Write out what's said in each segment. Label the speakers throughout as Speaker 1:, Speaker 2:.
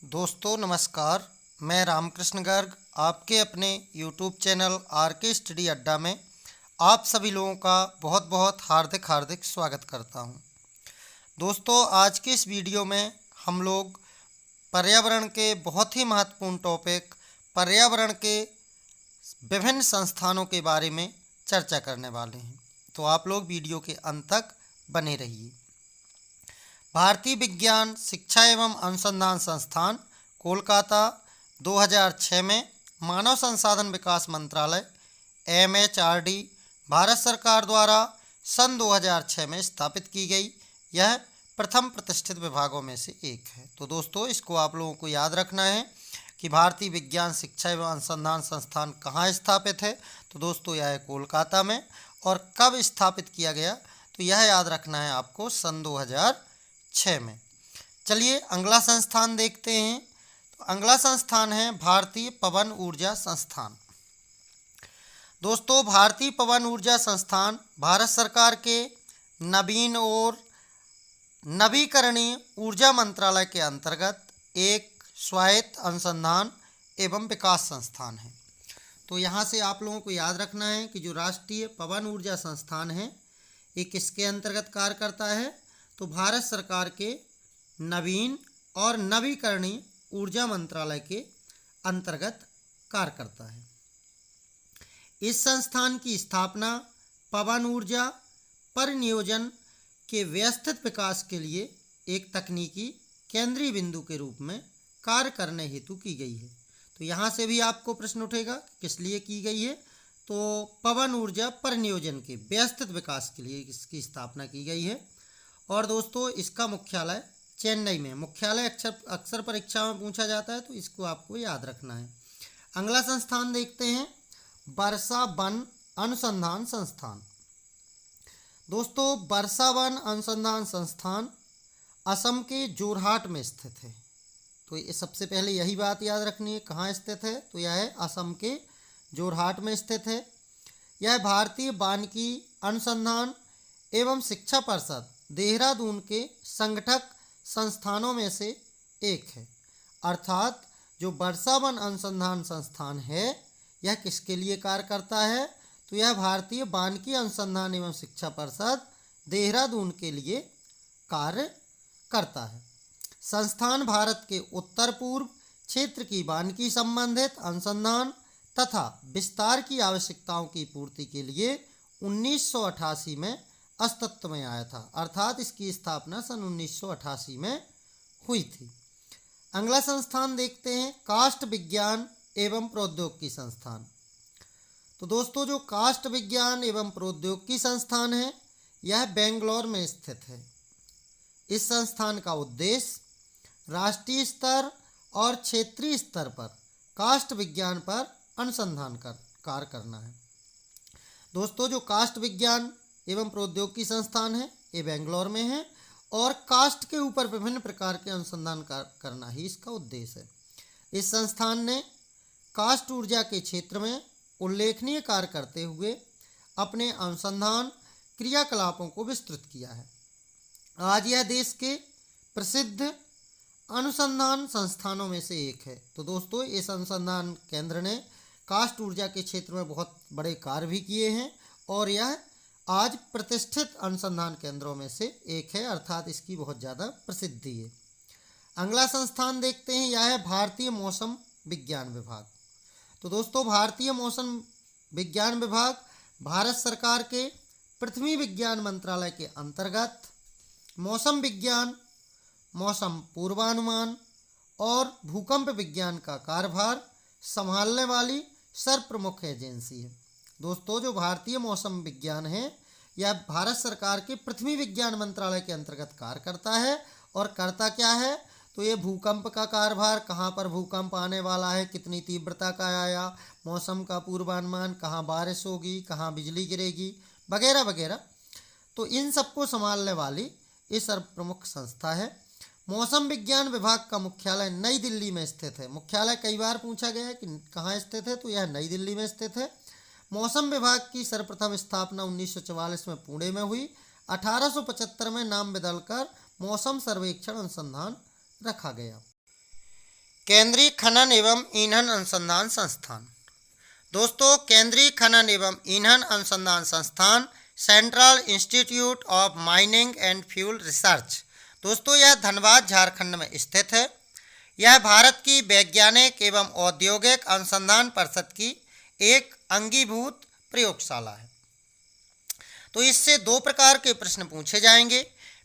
Speaker 1: दोस्तों नमस्कार। मैं रामकृष्ण गर्ग आपके अपने YouTube चैनल आर.के. स्टडी अड्डा में आप सभी लोगों का बहुत बहुत हार्दिक स्वागत करता हूं। दोस्तों आज के इस वीडियो में हम लोग पर्यावरण के बहुत ही महत्वपूर्ण टॉपिक पर्यावरण के विभिन्न संस्थानों के बारे में चर्चा करने वाले हैं, तो आप लोग वीडियो के अंत तक बने रहिए। भारतीय विज्ञान शिक्षा एवं अनुसंधान संस्थान कोलकाता 2006 में मानव संसाधन विकास मंत्रालय MHRD भारत सरकार द्वारा सन 2006 में स्थापित की गई यह प्रथम प्रतिष्ठित विभागों में से एक है। तो दोस्तों इसको आप लोगों को याद रखना है कि भारतीय विज्ञान शिक्षा एवं अनुसंधान संस्थान कहाँ स्थापित है। तो दोस्तों यह है कोलकाता में। और कब स्थापित किया गया तो यह याद रखना है आपको सन 2006 में। चलिए अगला संस्थान देखते हैं। तो अगला संस्थान है भारतीय पवन ऊर्जा संस्थान। दोस्तों भारतीय पवन ऊर्जा संस्थान भारत सरकार के नवीन और नवीकरणीय ऊर्जा मंत्रालय के अंतर्गत एक स्वायत्त अनुसंधान एवं विकास संस्थान है। तो यहाँ से आप लोगों को याद रखना है कि जो राष्ट्रीय पवन ऊर्जा संस्थान है ये किसके अंतर्गत कार्य करता है। तो भारत सरकार के नवीन और नवीकरणीय ऊर्जा मंत्रालय के अंतर्गत कार्य करता है। इस संस्थान की स्थापना पवन ऊर्जा परिनियोजन के व्यवस्थित विकास के लिए एक तकनीकी केंद्रीय बिंदु के रूप में कार्य करने हेतु की गई है। तो यहाँ से भी आपको प्रश्न उठेगा किस लिए की गई है। तो पवन ऊर्जा परिनियोजन के व्यवस्थित विकास के लिए इसकी स्थापना की गई है। और दोस्तों इसका मुख्यालय चेन्नई में, मुख्यालय अक्सर परीक्षा में पूछा जाता है तो इसको आपको याद रखना है। अगला संस्थान देखते हैं वर्षा वन अनुसंधान संस्थान। दोस्तों वर्षा वन अनुसंधान संस्थान असम के जोरहाट में स्थित है। तो ये सबसे पहले यही बात याद रखनी है कहाँ स्थित है। तो यह है असम के जोरहाट में स्थित है। यह भारतीय वानिकी अनुसंधान एवं शिक्षा परिषद देहरादून के संगठक संस्थानों में से एक है। अर्थात जो वर्षा वन अनुसंधान संस्थान है यह किसके लिए कार्य करता है। तो यह भारतीय वानिकी अनुसंधान एवं शिक्षा परिषद देहरादून के लिए कार्य करता है। संस्थान भारत के उत्तर पूर्व क्षेत्र की वानिकी संबंधित अनुसंधान तथा विस्तार की आवश्यकताओं की पूर्ति के लिए 1988 में अस्तित्व में आया था। अर्थात इसकी स्थापना सन 1988 में हुई थी। अगला संस्थान देखते हैं काष्ठ विज्ञान एवं प्रौद्योगिकी संस्थान। तो दोस्तों जो काष्ठ विज्ञान एवं प्रौद्योगिकी संस्थान है यह बेंगलोर में स्थित है। इस संस्थान का उद्देश्य राष्ट्रीय स्तर और क्षेत्रीय स्तर पर काष्ठ विज्ञान पर अनुसंधान कार्य करना है। दोस्तों जो काष्ठ विज्ञान एवं प्रौद्योगिकी संस्थान है ये बेंगलोर में है और काष्ठ के ऊपर विभिन्न प्रकार के अनुसंधान करना ही इसका उद्देश्य है। इस संस्थान ने काष्ठ ऊर्जा के क्षेत्र में उल्लेखनीय कार्य करते हुए अपने अनुसंधान क्रियाकलापों को विस्तृत किया है। आज यह देश के प्रसिद्ध अनुसंधान संस्थानों में से एक है। तो दोस्तों इस अनुसंधान केंद्र ने काष्ठ ऊर्जा के क्षेत्र में बहुत बड़े कार्य भी किए हैं और यह आज प्रतिष्ठित अनुसंधान केंद्रों में से एक है। अर्थात इसकी बहुत ज़्यादा प्रसिद्धि है। अगला संस्थान देखते हैं यह है भारतीय मौसम विज्ञान विभाग। तो दोस्तों भारतीय मौसम विज्ञान विभाग भारत सरकार के पृथ्वी विज्ञान मंत्रालय के अंतर्गत मौसम विज्ञान, मौसम पूर्वानुमान और भूकंप विज्ञान का कार्यभार संभालने वाली सर्वप्रमुख एजेंसी है। दोस्तों जो भारतीय मौसम विज्ञान है यह भारत सरकार के पृथ्वी विज्ञान मंत्रालय के अंतर्गत कार्य करता है। और करता क्या है तो ये भूकंप का कार्यभार, कहाँ पर भूकंप आने वाला है, कितनी तीव्रता का आया, मौसम का पूर्वानुमान, कहाँ बारिश होगी, कहाँ बिजली गिरेगी वगैरह वगैरह, तो इन सबको संभालने वाली ये सर्वप्रमुख संस्था है। मौसम विज्ञान विभाग का मुख्यालय नई दिल्ली में स्थित है। मुख्यालय कई बार पूछा गया है कि कहाँ स्थित है, तो यह नई दिल्ली में स्थित है। मौसम विभाग की सर्वप्रथम स्थापना 1944 में पुणे में हुई। 1875 में नाम बदलकर मौसम सर्वेक्षण अनुसंधान रखा गया। केंद्रीय खनन एवं ईंधन अनुसंधान संस्थान। दोस्तों, केंद्रीय खनन एवं ईंधन अनुसंधान संस्थान central institute of mining and fuel research, दोस्तों यह धनबाद झारखंड में स्थित है। यह भारत की वैज्ञानिक एवं औद्योगिक अनुसंधान परिषद की एक अंगीभूत प्रयोगशाला है। तो इससे दो प्रकार के प्रश्न पूछे जाएंगे।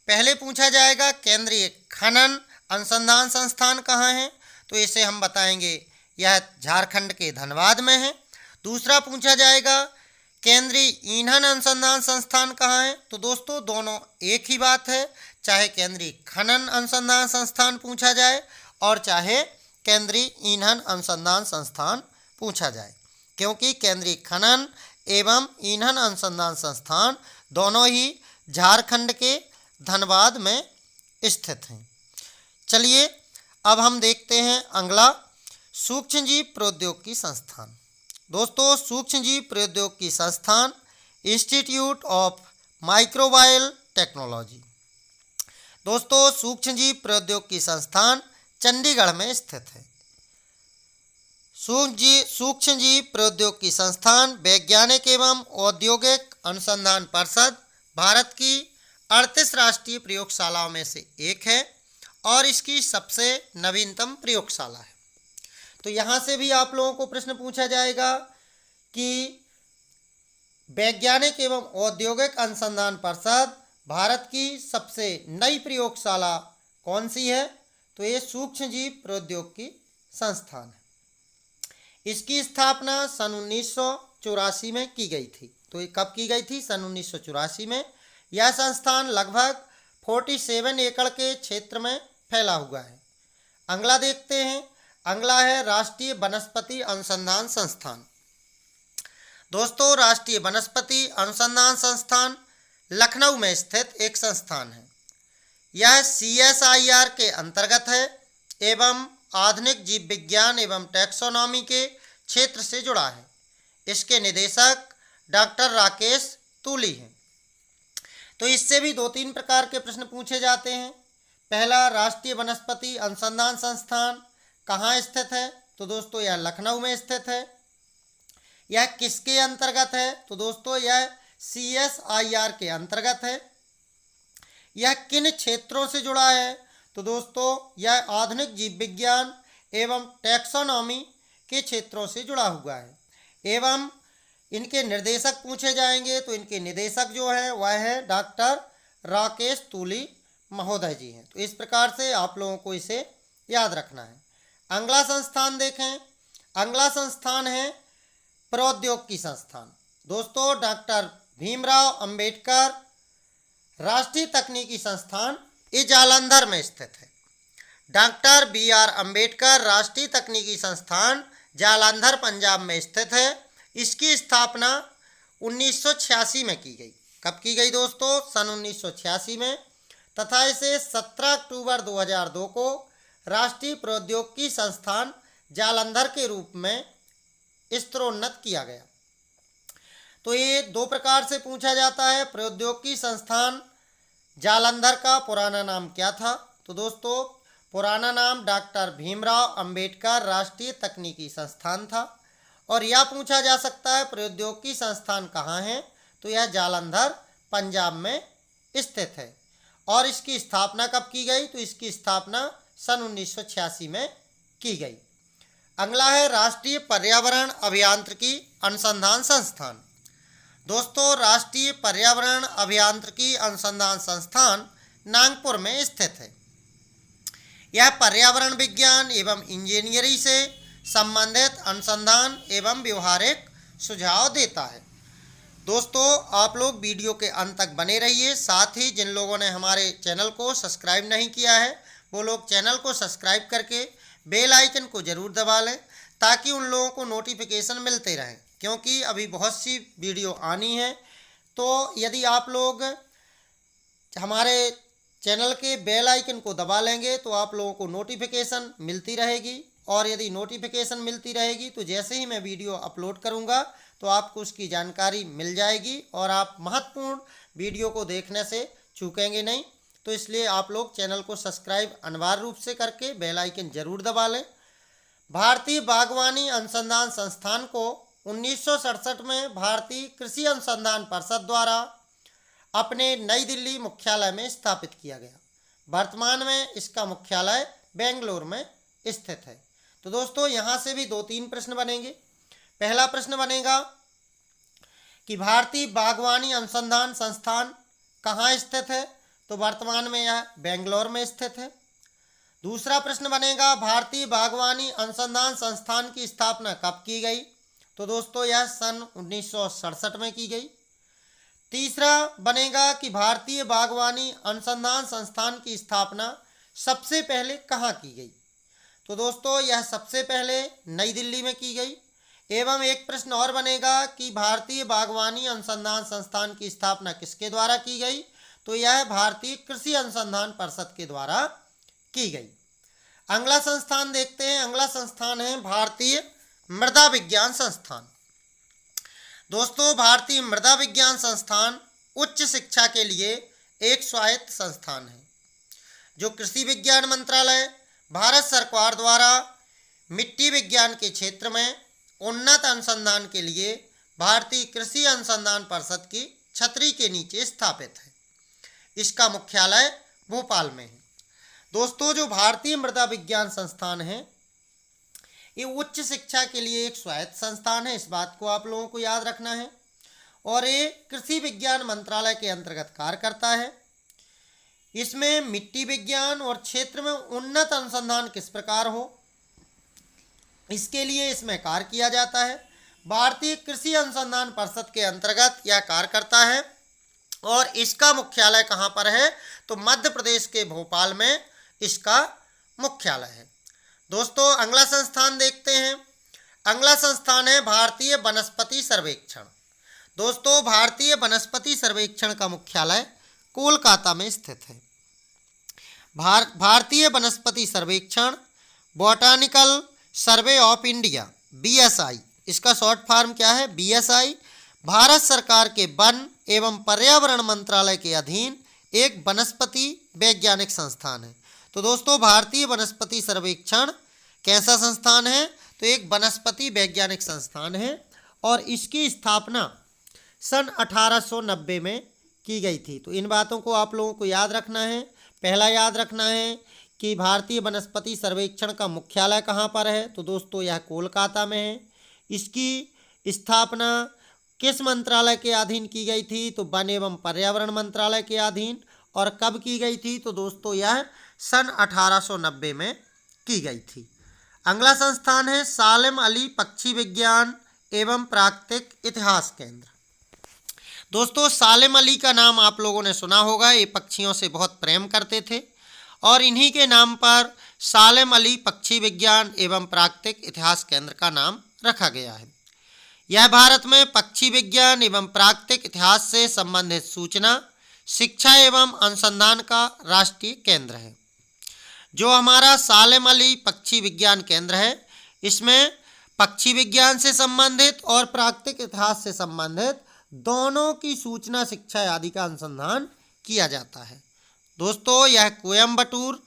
Speaker 1: पहले पूछा जाएगा केंद्रीय खनन अनुसंधान संस्थान कहाँ है, तो इसे हम बताएंगे यह झारखंड के धनबाद में है। दूसरा पूछा जाएगा केंद्रीय ईंधन अनुसंधान संस्थान कहाँ है, तो दोस्तों दोनों एक ही बात है, चाहे केंद्रीय खनन अनुसंधान संस्थान पूछा जाए और चाहे केंद्रीय ईंधन अनुसंधान संस्थान पूछा जाए, क्योंकि केंद्रीय खनन एवं ईंधन अनुसंधान संस्थान दोनों ही झारखंड के धनबाद में स्थित हैं। चलिए अब हम देखते हैं अगला सूक्ष्मजीव प्रौद्योगिकी संस्थान। दोस्तों, सूक्ष्मजीव प्रौद्योगिकी संस्थान इंस्टीट्यूट ऑफ माइक्रोबायल टेक्नोलॉजी, दोस्तों सूक्ष्मजीव प्रौद्योगिकी संस्थान चंडीगढ़ में स्थित है। सूक्ष्मजीव प्रौद्योगिकी संस्थान वैज्ञानिक एवं औद्योगिक अनुसंधान परिषद भारत की 38 राष्ट्रीय प्रयोगशालाओं में से एक है और इसकी सबसे नवीनतम प्रयोगशाला है। तो यहाँ से भी आप लोगों को प्रश्न पूछा जाएगा कि वैज्ञानिक एवं औद्योगिक अनुसंधान परिषद भारत की सबसे नई प्रयोगशाला कौन सी है, तो ये सूक्ष्मजीव प्रौद्योगिकी संस्थान है। इसकी स्थापना सन 1984 में की गई थी। तो ये कब की गई थी? सन 1984 में। यह संस्थान लगभग 47 एकड़ के क्षेत्र में फैला हुआ है। अगला देखते हैं, अगला है राष्ट्रीय वनस्पति अनुसंधान संस्थान। दोस्तों, राष्ट्रीय वनस्पति अनुसंधान संस्थान लखनऊ में स्थित एक संस्थान है। यह CSIR के अंतर्गत है एवं आधुनिक जीव विज्ञान एवं टैक्सोनॉमी के क्षेत्र से जुड़ा है। इसके निदेशक डॉक्टर राकेश तूली हैं। तो इससे भी 2-3 प्रकार के प्रश्न पूछे जाते हैं। पहला, राष्ट्रीय वनस्पति अनुसंधान संस्थान कहाँ स्थित है, तो दोस्तों यह लखनऊ में स्थित है। यह किसके अंतर्गत है, तो दोस्तों यह CSIR के अंतर्गत है। यह किन क्षेत्रों से जुड़ा है, तो दोस्तों यह आधुनिक जीव विज्ञान एवं टैक्सोनॉमी के क्षेत्रों से जुड़ा हुआ है। एवं इनके निर्देशक पूछे जाएंगे, तो इनके निदेशक जो है वह है डॉक्टर राकेश तूली महोदय जी हैं। तो इस प्रकार से आप लोगों को इसे याद रखना है। अगला संस्थान देखें, अगला संस्थान है प्रौद्योगिकी संस्थान। दोस्तों, डॉक्टर भीमराव अंबेडकर राष्ट्रीय तकनीकी संस्थान ये जालंधर में स्थित है। डॉक्टर BR अंबेडकर राष्ट्रीय तकनीकी संस्थान जालंधर पंजाब में स्थित है। इसकी स्थापना 1986 में की गई। कब की गई दोस्तों? सन 1986 में। तथा इसे 17 अक्टूबर 2002 को राष्ट्रीय प्रौद्योगिकी संस्थान जालंधर के रूप में स्तरोन्नत किया गया। तो ये 2 प्रकार से पूछा जाता है। प्रौद्योगिकी संस्थान जालंधर का पुराना नाम क्या था, तो दोस्तों पुराना नाम डॉक्टर भीमराव अंबेडकर राष्ट्रीय तकनीकी संस्थान था। और यह पूछा जा सकता है प्रौद्योगिकी संस्थान कहाँ है, तो यह जालंधर पंजाब में स्थित है। और इसकी स्थापना कब की गई, तो इसकी स्थापना सन 1986 में की गई। अगला है राष्ट्रीय पर्यावरण अभियांत्रिकी अनुसंधान संस्थान। दोस्तों, राष्ट्रीय पर्यावरण अभियांत्रिकी अनुसंधान संस्थान नागपुर में स्थित है। यह पर्यावरण विज्ञान एवं इंजीनियरिंग से संबंधित अनुसंधान एवं व्यवहारिक सुझाव देता है। दोस्तों, आप लोग वीडियो के अंत तक बने रहिए। साथ ही जिन लोगों ने हमारे चैनल को सब्सक्राइब नहीं किया है, वो लोग चैनल को सब्सक्राइब करके बेल आइकन को ज़रूर दबा लें, ताकि उन लोगों को नोटिफिकेशन मिलते रहें, क्योंकि अभी बहुत सी वीडियो आनी है। तो यदि आप लोग हमारे चैनल के बेल आइकन को दबा लेंगे तो आप लोगों को नोटिफिकेशन मिलती रहेगी। और यदि नोटिफिकेशन मिलती रहेगी तो जैसे ही मैं वीडियो अपलोड करूंगा तो आपको उसकी जानकारी मिल जाएगी और आप महत्वपूर्ण वीडियो को देखने से चूकेंगे नहीं। तो इसलिए आप लोग चैनल को सब्सक्राइब अनिवार्य रूप से करके बेल आइकन ज़रूर दबा लें, भारतीय बागवानी अनुसंधान संस्थान को 1967 में भारतीय कृषि अनुसंधान परिषद द्वारा अपने नई दिल्ली मुख्यालय में स्थापित किया गया। वर्तमान में इसका मुख्यालय बेंगलोर में स्थित है। तो दोस्तों यहाँ से भी 2-3 प्रश्न बनेंगे। पहला प्रश्न बनेगा कि भारतीय बागवानी अनुसंधान संस्थान कहाँ स्थित है, तो वर्तमान में यह बेंगलोर में स्थित है। दूसरा प्रश्न बनेगा भारतीय बागवानी अनुसंधान संस्थान की स्थापना कब की गई, तो दोस्तों यह सन 1967 में की गई। तीसरा बनेगा कि भारतीय बागवानी अनुसंधान संस्थान की स्थापना सबसे पहले कहाँ की गई, तो दोस्तों यह सबसे पहले नई दिल्ली में की गई। एवं एक प्रश्न और बनेगा कि भारतीय बागवानी अनुसंधान संस्थान की स्थापना किसके द्वारा की गई, तो यह भारतीय कृषि अनुसंधान परिषद के द्वारा की गई। अगला संस्थान देखते हैं। अगला संस्थान है भारतीय मृदा विज्ञान संस्थान। दोस्तों भारतीय मृदा विज्ञान संस्थान उच्च शिक्षा के लिए एक स्वायत्त संस्थान है जो कृषि विज्ञान मंत्रालय, भारत सरकार द्वारा मिट्टी विज्ञान के क्षेत्र में उन्नत अनुसंधान के लिए भारतीय कृषि अनुसंधान परिषद की छतरी के नीचे स्थापित है। इसका मुख्यालय भोपाल में है। दोस्तों जो भारतीय मृदा विज्ञान संस्थान है ये उच्च शिक्षा के लिए एक स्वायत्त संस्थान है, इस बात को आप लोगों को याद रखना है। और ये कृषि विज्ञान मंत्रालय के अंतर्गत कार्य करता है। इसमें मिट्टी विज्ञान और क्षेत्र में उन्नत अनुसंधान किस प्रकार हो, इसके लिए इसमें कार्य किया जाता है। भारतीय कृषि अनुसंधान परिषद के अंतर्गत यह कार्य करता है और इसका मुख्यालय कहाँ पर है, तो मध्य प्रदेश के भोपाल में इसका मुख्यालय है। दोस्तों अगला संस्थान देखते हैं। अगला संस्थान है भारतीय वनस्पति सर्वेक्षण। दोस्तों भारतीय वनस्पति सर्वेक्षण का मुख्यालय कोलकाता में स्थित है। भारतीय वनस्पति सर्वेक्षण botanical survey of India BSI, इसका शॉर्ट फॉर्म क्या है BSI, भारत सरकार के वन एवं पर्यावरण मंत्रालय के अधीन एक वनस्पति वैज्ञानिक संस्थान है। तो दोस्तों भारतीय वनस्पति सर्वेक्षण कैसा संस्थान है, तो एक वनस्पति वैज्ञानिक संस्थान है और इसकी स्थापना सन 1890 में की गई थी। तो इन बातों को आप लोगों को याद रखना है। पहला याद रखना है कि भारतीय वनस्पति सर्वेक्षण का मुख्यालय कहाँ पर है, तो दोस्तों यह कोलकाता में है। इसकी स्थापना किस मंत्रालय के अधीन की गई थी, तो वन एवं पर्यावरण मंत्रालय के अधीन। और कब की गई थी, तो दोस्तों यह सन 1890 में की गई थी। अगला संस्थान है सालेम अली पक्षी विज्ञान एवं प्राकृतिक इतिहास केंद्र। दोस्तों सालेम अली का नाम आप लोगों ने सुना होगा, ये पक्षियों से बहुत प्रेम करते थे और इन्हीं के नाम पर सालेम अली पक्षी विज्ञान एवं प्राकृतिक इतिहास केंद्र का नाम रखा गया है। यह भारत में पक्षी विज्ञान एवं प्राकृतिक इतिहास से संबंधित सूचना, शिक्षा एवं अनुसंधान का राष्ट्रीय केंद्र है। जो हमारा सालेम अली पक्षी विज्ञान केंद्र है, इसमें पक्षी विज्ञान से संबंधित और प्राकृतिक इतिहास से संबंधित दोनों की सूचना, शिक्षा आदि का अनुसंधान किया जाता है। दोस्तों यह कोयम्बटूर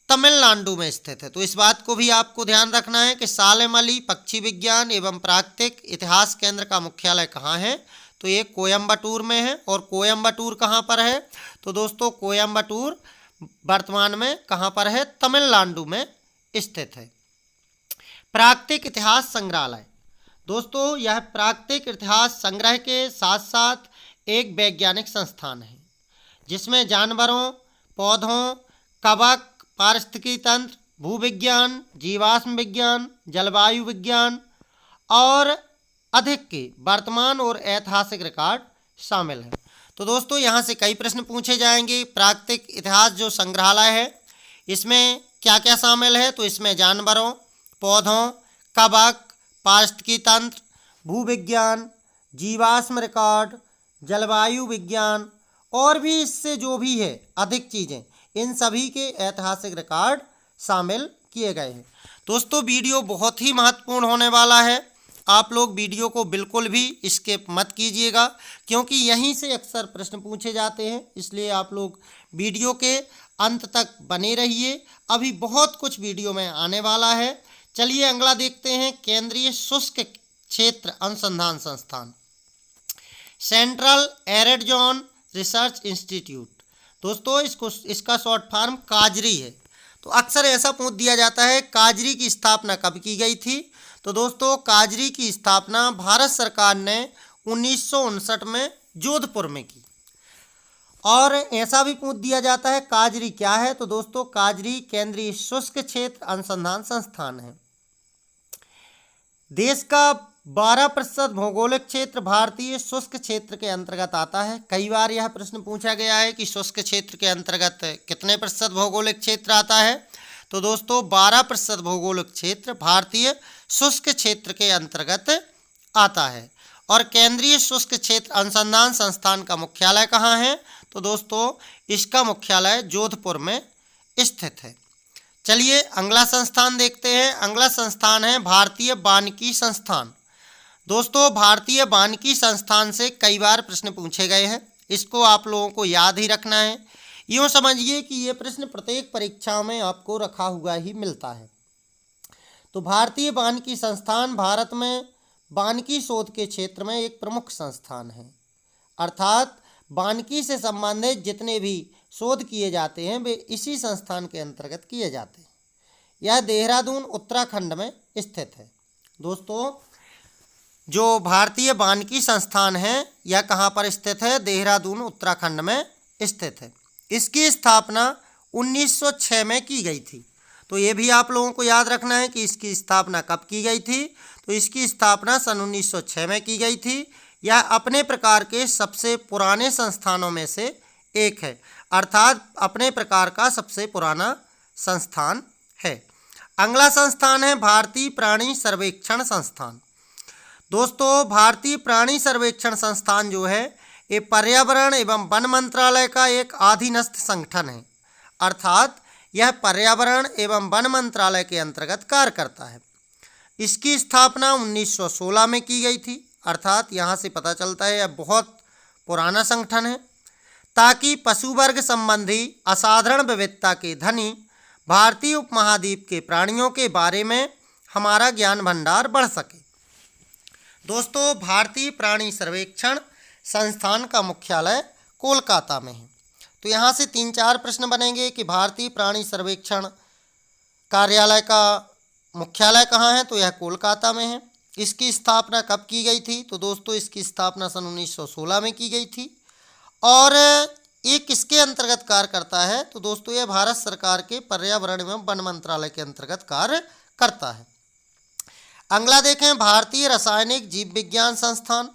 Speaker 1: तमिलनाडु में स्थित है। तो इस बात को भी आपको ध्यान रखना है कि सालेम अली पक्षी विज्ञान एवं प्राकृतिक इतिहास केंद्र का मुख्यालय कहाँ है, तो ये कोयम्बटूर में है। और कोयम्बटूर कहाँ पर है, तो दोस्तों कोयम्बटूर वर्तमान में कहाँ पर है, तमिलनाडु में स्थित है। प्राकृतिक इतिहास संग्रहालय। दोस्तों यह प्राकृतिक इतिहास संग्रह के साथ साथ एक वैज्ञानिक संस्थान है जिसमें जानवरों, पौधों, कवक, पारिस्थितिकी तंत्र, भूविज्ञान, जीवाश्म विज्ञान, जलवायु विज्ञान और अधिक के वर्तमान और ऐतिहासिक रिकॉर्ड शामिल हैं। तो दोस्तों यहाँ से कई प्रश्न पूछे जाएंगे। प्राकृतिक इतिहास जो संग्रहालय है इसमें क्या क्या शामिल है, तो इसमें जानवरों, पौधों, कवक, पारिस्थितिकी तंत्र, भूविज्ञान, जीवाश्म रिकॉर्ड, जलवायु विज्ञान और भी इससे जो भी है अधिक चीज़ें, इन सभी के ऐतिहासिक रिकॉर्ड शामिल किए गए हैं। दोस्तों वीडियो बहुत ही महत्वपूर्ण होने वाला है, आप लोग वीडियो को बिल्कुल भी स्किप मत कीजिएगा क्योंकि यहीं से अक्सर प्रश्न पूछे जाते हैं, इसलिए आप लोग वीडियो के अंत तक बने रहिए। अभी बहुत कुछ वीडियो में आने वाला है, चलिए अगला देखते हैं, केंद्रीय शुष्क क्षेत्र अनुसंधान संस्थान, central arid zone research institute. दोस्तों इसका शॉर्ट फॉर्म काजरी है। तो अक्सर ऐसा पूछ दिया जाता है, काजरी की स्थापना कब की गई थी? तो दोस्तों काजरी की स्थापना भारत सरकार ने 1959 में जोधपुर में की। और ऐसा भी पूछ दिया जाता है, काजरी क्या है? तो दोस्तों काजरी केंद्रीय शुष्क क्षेत्र अनुसंधान संस्थान है। देश का 12% भौगोलिक क्षेत्र भारतीय शुष्क क्षेत्र के अंतर्गत आता है। कई बार यह प्रश्न पूछा गया है कि शुष्क क्षेत्र के अंतर्गत कितने प्रतिशत भौगोलिक क्षेत्र आता है? तो दोस्तों 12% भौगोलिक क्षेत्र भारतीय शुष्क क्षेत्र के अंतर्गत आता है। और केंद्रीय शुष्क क्षेत्र अनुसंधान संस्थान का मुख्यालय कहाँ है? तो दोस्तों इसका मुख्यालय जोधपुर में स्थित है। चलिए अगला संस्थान देखते हैं। अगला संस्थान है भारतीय वानिकी संस्थान। दोस्तों भारतीय वानिकी संस्थान से कई बार प्रश्न पूछे गए हैं, इसको आप लोगों को याद ही रखना है। यूँ समझिए कि ये प्रश्न प्रत्येक परीक्षा में आपको रखा हुआ ही मिलता है। तो भारतीय वानिकी संस्थान भारत में वानिकी शोध के क्षेत्र में एक प्रमुख संस्थान है। अर्थात वानिकी से संबंधित जितने भी शोध किए जाते हैं वे इसी संस्थान के अंतर्गत किए जाते हैं। यह देहरादून उत्तराखंड में स्थित है। दोस्तों जो भारतीय वानिकी संस्थान है यह कहाँ पर स्थित है? देहरादून उत्तराखंड में स्थित है। इसकी स्थापना 1906 में की गई थी। तो ये भी आप लोगों को याद रखना है कि इसकी स्थापना कब की गई थी। तो इसकी स्थापना सन 1906 में की गई थी। यह अपने प्रकार के सबसे पुराने संस्थानों में से एक है, अर्थात अपने प्रकार का सबसे पुराना संस्थान है। अगला संस्थान है भारतीय प्राणी सर्वेक्षण संस्थान। दोस्तों भारतीय प्राणी सर्वेक्षण संस्थान जो है ये पर्यावरण एवं वन मंत्रालय का एक अधीनस्थ संगठन है। अर्थात यह पर्यावरण एवं वन मंत्रालय के अंतर्गत कार्य करता है। इसकी स्थापना 1916 में की गई थी। अर्थात यहाँ से पता चलता है यह बहुत पुराना संगठन है, ताकि पशु वर्ग संबंधी असाधारण विविधता के धनी भारतीय उपमहाद्वीप के प्राणियों के बारे में हमारा ज्ञान भंडार बढ़ सके। दोस्तों भारतीय प्राणी सर्वेक्षण संस्थान का मुख्यालय कोलकाता में है। तो यहाँ से 3-4 प्रश्न बनेंगे कि भारतीय प्राणी सर्वेक्षण कार्यालय का मुख्यालय कहाँ है? तो यह कोलकाता में है। इसकी स्थापना कब की गई थी? तो दोस्तों इसकी स्थापना सन 1916 में की गई थी। और ये किसके अंतर्गत कार्य करता है? तो दोस्तों यह भारत सरकार के पर्यावरण एवं वन मंत्रालय के अंतर्गत कार्य करता है। अगला देखें, भारतीय रासायनिक जीव विज्ञान संस्थान।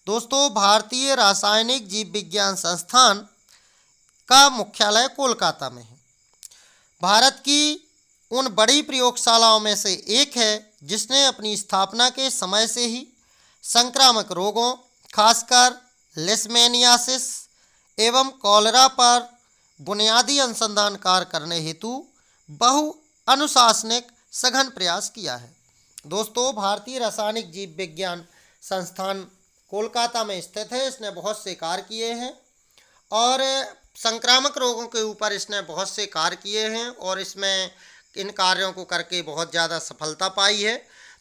Speaker 1: दोस्तों भारतीय रासायनिक जीव विज्ञान संस्थान का मुख्यालय कोलकाता में है। भारत की उन बड़ी प्रयोगशालाओं में से एक है जिसने अपनी स्थापना के समय से ही संक्रामक रोगों, खासकर लेशमैनियासिस एवं कॉलेरा पर बुनियादी अनुसंधान कार्य करने हेतु बहु अनुशासनिक सघन प्रयास किया है। दोस्तों भारतीय रासायनिक जीव विज्ञान संस्थान कोलकाता में स्थित है। इसने बहुत से कार्य किए हैं और संक्रामक रोगों के ऊपर इसने बहुत से कार्य किए हैं और इसमें इन कार्यों को करके बहुत ज़्यादा सफलता पाई है।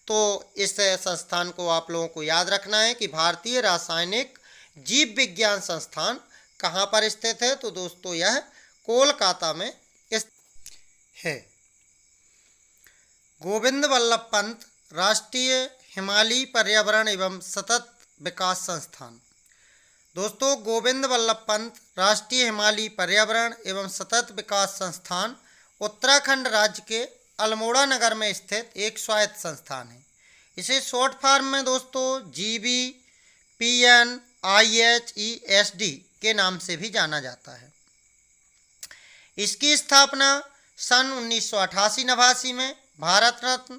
Speaker 1: तो इस संस्थान को आप लोगों को याद रखना है कि भारतीय रासायनिक जीव विज्ञान संस्थान कहाँ पर स्थित है? तो दोस्तों यह कोलकाता में स्थित है। गोविंद वल्लभ पंत राष्ट्रीय हिमालयी पर्यावरण एवं सतत विकास संस्थान। दोस्तों गोविंद वल्लभ पंत राष्ट्रीय हिमालयी पर्यावरण एवं सतत विकास संस्थान उत्तराखंड राज्य के अल्मोड़ा नगर में स्थित एक स्वायत्त संस्थान है। इसे शॉर्ट फॉर्म में दोस्तों GBPNIHESD के नाम से भी जाना जाता है। इसकी स्थापना सन 1988-89 में भारत रत्न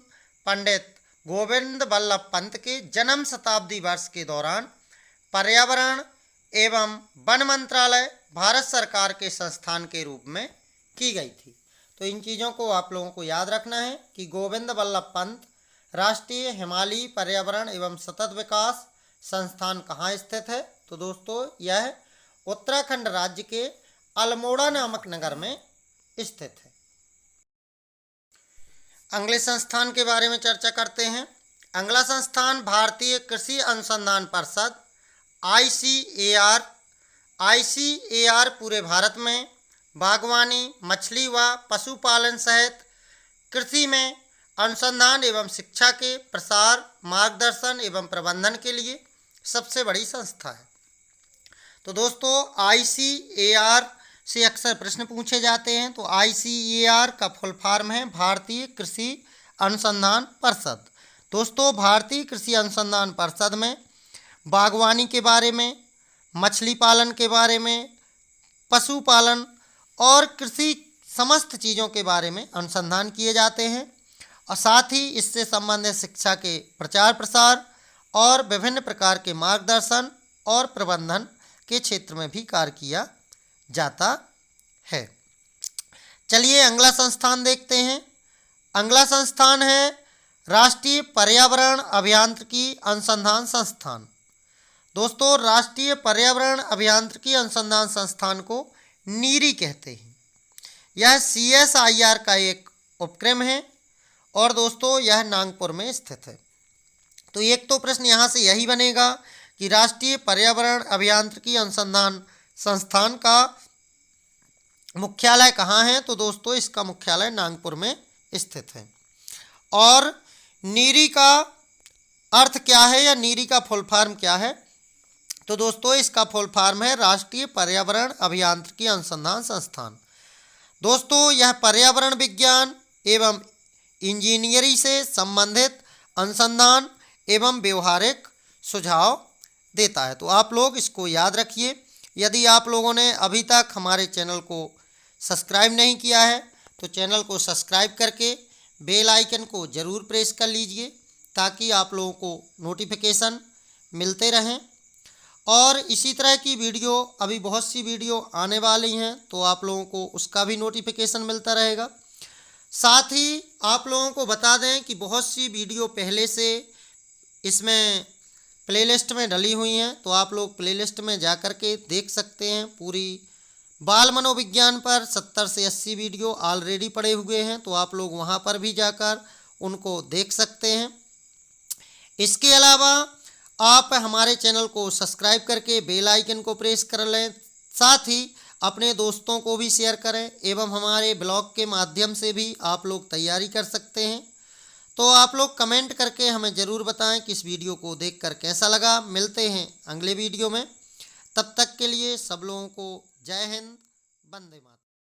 Speaker 1: पंडित गोविंद वल्लभ पंत के जन्म शताब्दी वर्ष के दौरान पर्यावरण एवं वन मंत्रालय भारत सरकार के संस्थान के रूप में की गई थी। तो इन चीज़ों को आप लोगों को याद रखना है कि गोविंद वल्लभ पंत राष्ट्रीय हिमालयी पर्यावरण एवं सतत विकास संस्थान कहाँ स्थित है? तो दोस्तों यह उत्तराखंड राज्य के अल्मोड़ा नामक नगर में स्थित है। अगले संस्थान के बारे में चर्चा करते हैं। अगला संस्थान भारतीय कृषि अनुसंधान परिषद ICAR पूरे भारत में बागवानी, मछली व पशुपालन सहित कृषि में अनुसंधान एवं शिक्षा के प्रसार, मार्गदर्शन एवं प्रबंधन के लिए सबसे बड़ी संस्था है। तो दोस्तों ICAR से अक्सर प्रश्न पूछे जाते हैं। तो ICAR का फुल फॉर्म है भारतीय कृषि अनुसंधान परिषद। दोस्तों भारतीय कृषि अनुसंधान परिषद में बागवानी के बारे में, मछली पालन के बारे में, पशुपालन और कृषि समस्त चीज़ों के बारे में अनुसंधान किए जाते हैं और साथ ही इससे संबंधित शिक्षा के प्रचार प्रसार और विभिन्न प्रकार के मार्गदर्शन और प्रबंधन के क्षेत्र में भी कार्य किया जाता है। चलिए अगला संस्थान देखते हैं। अगला संस्थान है राष्ट्रीय पर्यावरण अभियांत्रिकी अनुसंधान संस्थान। दोस्तों राष्ट्रीय पर्यावरण अभियांत्रिकी अनुसंधान संस्थान को नीरी कहते हैं। यह CSIR का एक उपक्रम है और दोस्तों यह नागपुर में स्थित है। तो एक तो प्रश्न यहाँ से यही बनेगा कि राष्ट्रीय पर्यावरण अभियांत्रिकी अनुसंधान संस्थान का मुख्यालय कहाँ है। तो दोस्तों इसका मुख्यालय नागपुर में स्थित है। और नीरी का अर्थ क्या है या नीरी का फुल फॉर्म क्या है। तो दोस्तों इसका फुल फॉर्म है राष्ट्रीय पर्यावरण अभियांत्रिकी अनुसंधान संस्थान। दोस्तों यह पर्यावरण विज्ञान एवं इंजीनियरिंग से संबंधित अनुसंधान एवं व्यवहारिक सुझाव देता है। तो आप लोग इसको याद रखिए। यदि आप लोगों ने अभी तक हमारे चैनल को सब्सक्राइब नहीं किया है तो चैनल को सब्सक्राइब करके बेल आइकन को ज़रूर प्रेस कर लीजिए ताकि आप लोगों को नोटिफिकेशन मिलते रहें। और इसी तरह की वीडियो अभी बहुत सी वीडियो आने वाली हैं तो आप लोगों को उसका भी नोटिफिकेशन मिलता रहेगा। साथ ही आप लोगों को बता दें कि बहुत सी वीडियो पहले से इसमें प्लेलिस्ट में डली हुई हैं तो आप लोग प्लेलिस्ट में जा कर के देख सकते हैं। पूरी बाल मनोविज्ञान पर 70 से 80 वीडियो ऑलरेडी पड़े हुए हैं तो आप लोग वहां पर भी जाकर उनको देख सकते हैं। इसके अलावा आप हमारे चैनल को सब्सक्राइब करके बेल आइकन को प्रेस कर लें। साथ ही अपने दोस्तों को भी शेयर करें एवं हमारे ब्लॉग के माध्यम से भी आप लोग तैयारी कर सकते हैं। तो आप लोग कमेंट करके हमें ज़रूर बताएं कि इस वीडियो को देखकर कैसा लगा। मिलते हैं अगले वीडियो में। तब तक के लिए सब लोगों को जय हिंद, वंदे मातरम।